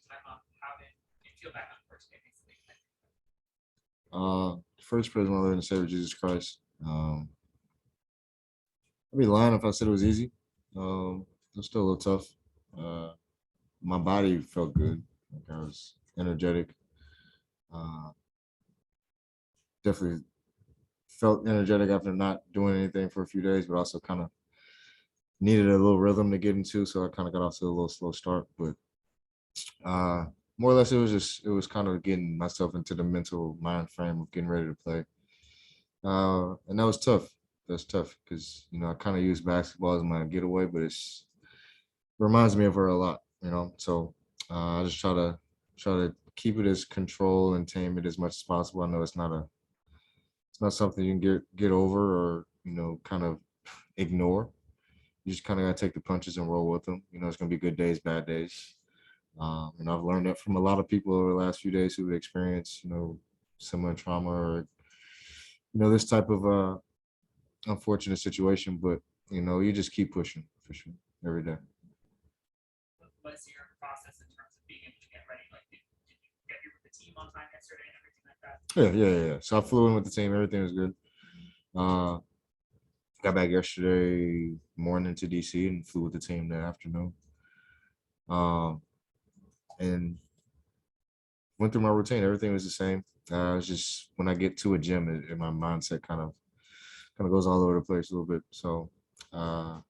time off. How did you feel back on first game? First praise my Lord and Savior Jesus Christ. I'd be lying if I said it was easy. It was still a little tough. My body felt good. Like I was energetic. Uh, Definitely felt energetic after not doing anything for a few days, but also kind of needed a little rhythm to get into. So I kind of got off to a little slow start. But more or less, it was kind of getting myself into the mental mind frame of getting ready to play. And that was tough. That's tough because I kind of use basketball as my getaway, but it reminds me of her a lot. So I just try to keep it as control and tame it as much as possible. I know it's not something you can get over or kind of ignore. You just kind of gotta take the punches and roll with them. It's gonna be good days, bad days. I've learned that from a lot of people over the last few days who've experienced similar trauma or this type of unfortunate situation. But you just keep pushing for sure every day. What's your process in terms of being able to get ready? Like, did you get here with the team on time yesterday and everything like that? Yeah. So I flew in with the team. Everything was good. Uh, got back yesterday morning to DC and flew with the team that afternoon. And went through my routine. Everything was the same. It's just when I get to a gym, my mindset kind of goes all over the place a little bit. So uh,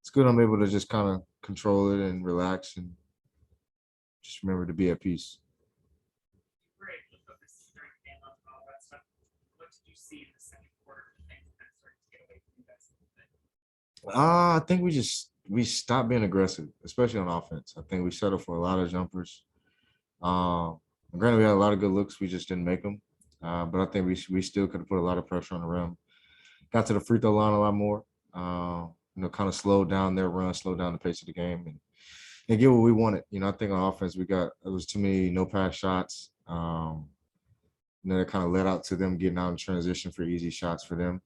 it's good. I'm able to just kind of control it and relax and just remember to be at peace. You were able to focus during the game on all that stuff. What did you see in the second quarter? Things kind of started to get away from you guys a little bit. I think we stopped being aggressive, especially on offense. I think we settled for a lot of jumpers. Granted, we had a lot of good looks. We just didn't make them. But I think we still could have put a lot of pressure on the rim. Got to the free throw line a lot more. Kind of slowed down their run, slowed down the pace of the game, and get what we wanted. I think on offense it was too many no pass shots. It kind of led out to them getting out in transition for easy shots for them.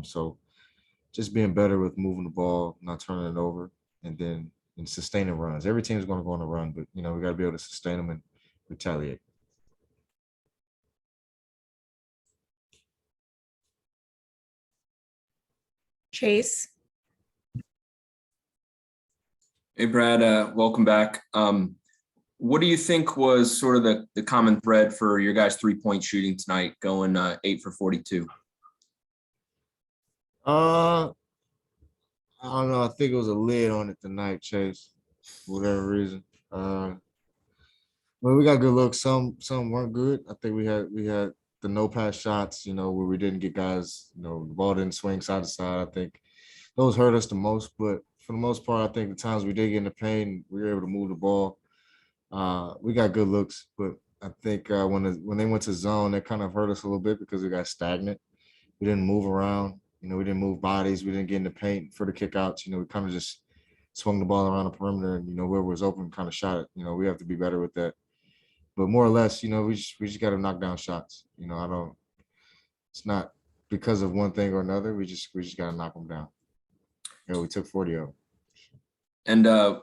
So just being better with moving the ball, not turning it over, and sustaining runs. Every team's going to go on a run, but we got to be able to sustain them and retaliate. Chase. Hey, Brad, welcome back. What do you think was sort of the common thread for your guys' 3-point shooting tonight, going 8 for 42? I don't know. I think it was a lid on it tonight, Chase, for whatever reason. Well, we got good looks. Some weren't good. I think we had the no pass shots, where we didn't get guys, the ball didn't swing side to side. I think those hurt us the most. But for the most part, I think the times we did get in the paint, we were able to move the ball. We got good looks, but I think when they went to zone, that kind of hurt us a little bit because we got stagnant. We didn't move around. We didn't move bodies. We didn't get in the paint for the kickouts. We kind of just swung the ball around the perimeter and, where it was open, kind of shot it. We have to be better with that. But more or less, we just got to knock down shots. It's not because of one thing or another. We just got to knock them down. We took 40 of them. And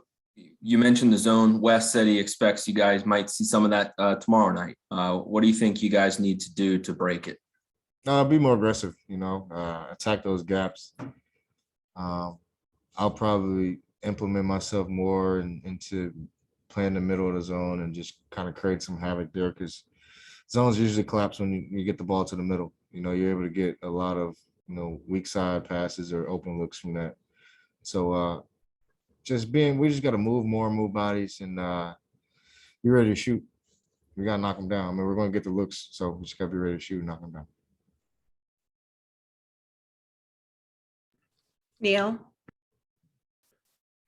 you mentioned the zone. Wes said he expects you guys might see some of that tomorrow night. What do you think you guys need to do to break it? Be more aggressive, attack those gaps. I'll probably implement myself more into playing the middle of the zone and just kind of create some havoc there because zones usually collapse when you get the ball to the middle. You're able to get a lot of, weak side passes or open looks from that. So we just got to move more, move bodies, and be ready to shoot. We got to knock them down. I mean, we're going to get the looks, so we just got to be ready to shoot and knock them down. Neil.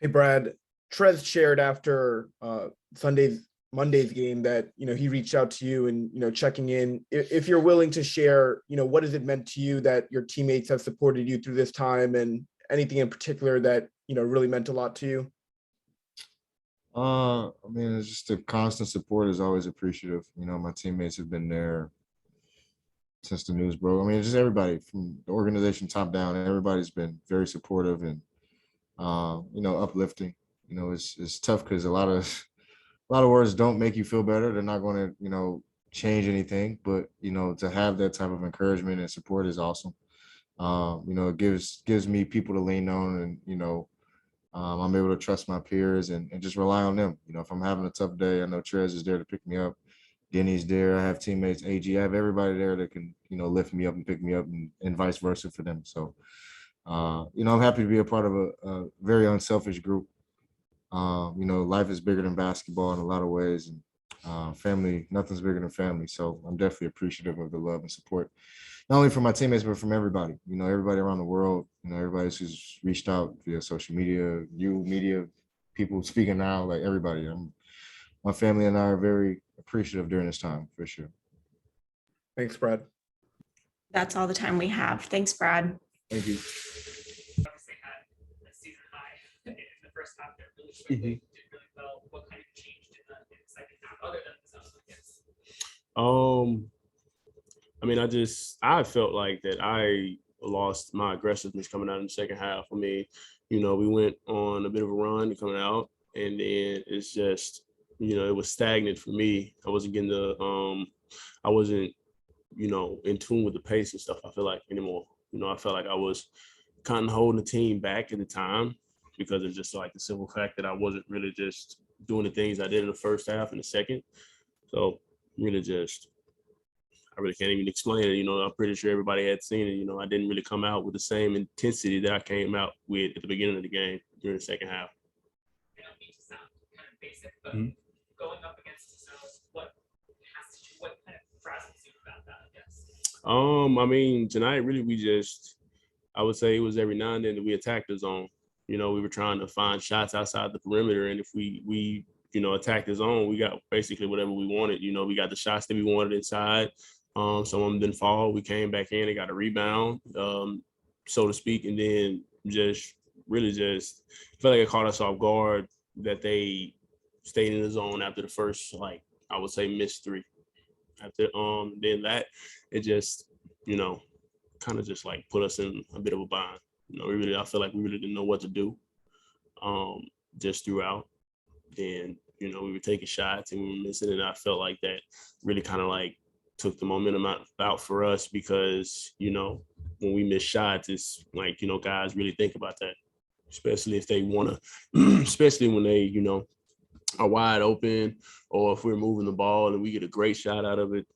Hey, Brad. Trez shared after Monday's game that, he reached out to you and, checking in. If you're willing to share, what has it meant to you that your teammates have supported you through this time and anything in particular that, really meant a lot to you? I mean, it's just the constant support is always appreciative. My teammates have been there since the news broke. I mean, just everybody from the organization top down, everybody's been very supportive and, uplifting. It's tough because a lot of a lot of words don't make you feel better. They're not going to, change anything. But to have that type of encouragement and support is awesome. It gives me people to lean on, and I'm able to trust my peers and just rely on them. If I'm having a tough day, I know Trez is there to pick me up. Denny's there. I have teammates, AG. I have everybody there that can, lift me up and pick me up, and vice versa for them. So, I'm happy to be a part of a very unselfish group. Life is bigger than basketball in a lot of ways, and family, nothing's bigger than family. So I'm definitely appreciative of the love and support, not only from my teammates, but from everybody, everybody around the world, everybody who's reached out via social media, media, people speaking now, like everybody. My family and I are very appreciative during this time, for sure. Thanks, Brad. That's all the time we have. Thanks, Brad. Thank you. Obviously had a season high in the first half there really quickly, did really well. What kind of changed in the second half other than the zone, I guess? I mean, I felt like that I lost my aggressiveness coming out in the second half. I mean, we went on a bit of a run coming out, and then it's just, it was stagnant for me. I wasn't getting I wasn't, in tune with the pace and stuff, I feel like, anymore. I felt like I was kind of holding the team back at the time because it's just like the simple fact that I wasn't really just doing the things I did in the first half and the second. So really I really can't even explain it. I'm pretty sure everybody had seen it. I didn't really come out with the same intensity that I came out with at the beginning of the game during the second half. I don't need to sound kind of basic, but going up against the zone, what kind of frazzles you about that, I guess? I mean, tonight really I would say it was every now and then that we attacked the zone. We were trying to find shots outside the perimeter, and if we attacked the zone, we got basically whatever we wanted. We got the shots that we wanted inside. Some of them didn't fall. We came back in and got a rebound, so to speak, and then just felt like it caught us off guard that they stayed in the zone after the first, I would say, missed three. After then that, it just, kind of just put us in a bit of a bind. I feel like we really didn't know what to do just throughout. Then, we were taking shots and we were missing, and I felt like that really kind of took the momentum out for us because, when we miss shots, it's guys really think about that, especially if they want to, especially when they, are wide open, or if we're moving the ball and we get a great shot out of it,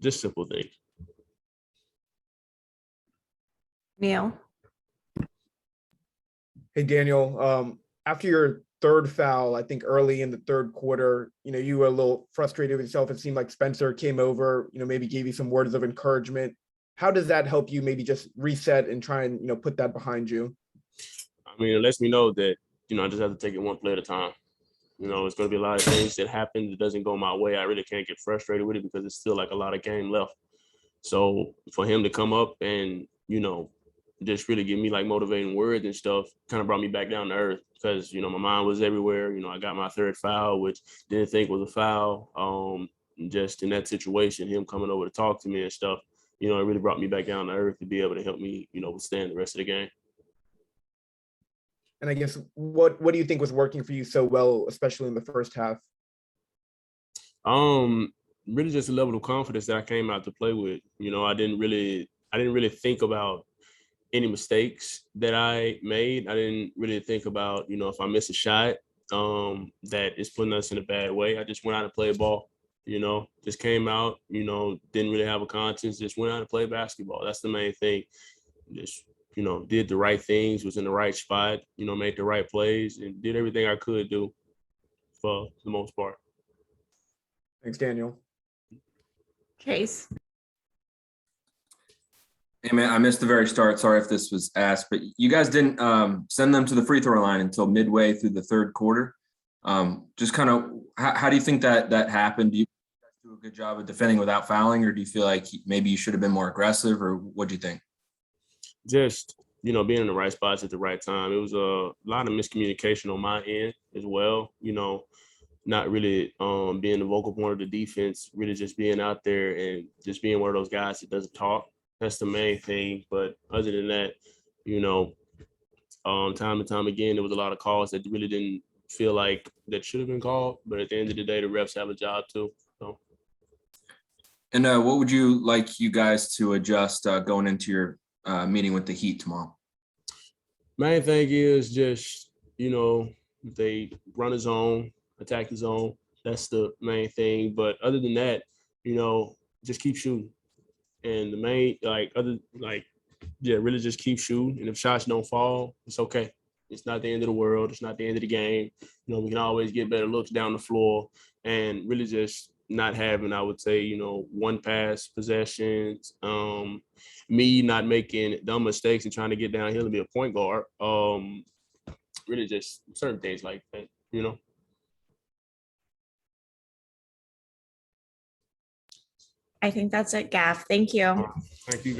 just simple things. Neil. Hey, Daniel, after your third foul, I think early in the third quarter, you were a little frustrated with yourself. It seemed like Spencer came over, maybe gave you some words of encouragement. How does that help you maybe just reset and try and, put that behind you? I mean, it lets me know that, I just have to take it one play at a time. It's going to be a lot of things that happen that doesn't go my way. I really can't get frustrated with it because it's still a lot of game left. So for him to come up and, just really give me motivating words and stuff kind of brought me back down to earth because, my mind was everywhere. I got my third foul, which didn't think was a foul. Just in that situation, him coming over to talk to me and stuff, it really brought me back down to earth to be able to help me, withstand the rest of the game. And I guess what do you think was working for you so well, especially in the first half? Really just a level of confidence that I came out to play with. I didn't really think about any mistakes that I made. I didn't really think about, if I miss a shot, that is putting us in a bad way. I just went out and played ball, just came out, didn't really have a conscience, just went out and played basketball. That's the main thing. Just, did the right things, was in the right spot, made the right plays and did everything I could do for the most part. Thanks, Daniel. Chase. Hey man, I missed the very start. Sorry if this was asked, but you guys didn't send them to the free throw line until midway through the third quarter. Just kind of, how do you think that happened? Do you do a good job of defending without fouling, or do you feel like maybe you should have been more aggressive, or what do you think? Just, being in the right spots at the right time. It was a lot of miscommunication on my end as well. Not really being the vocal point of the defense, really just being out there and just being one of those guys that doesn't talk. That's the main thing. But other than that, time and time again, there was a lot of calls that really didn't feel like that should have been called. But at the end of the day, the refs have a job too. So. And what would you like you guys to adjust going into your meeting with the Heat tomorrow? Main thing is just, they run a zone, attack the zone. That's the main thing. But other than that, just keep shooting. And the main, really just keep shooting. And if shots don't fall, it's okay. It's not the end of the world. It's not the end of the game. We can always get better looks down the floor, and really just not having, I would say, one pass possessions, me not making dumb mistakes and trying to get downhill and be a point guard. Really just certain things like that. I think that's it, Gaff. Thank you. Thank you.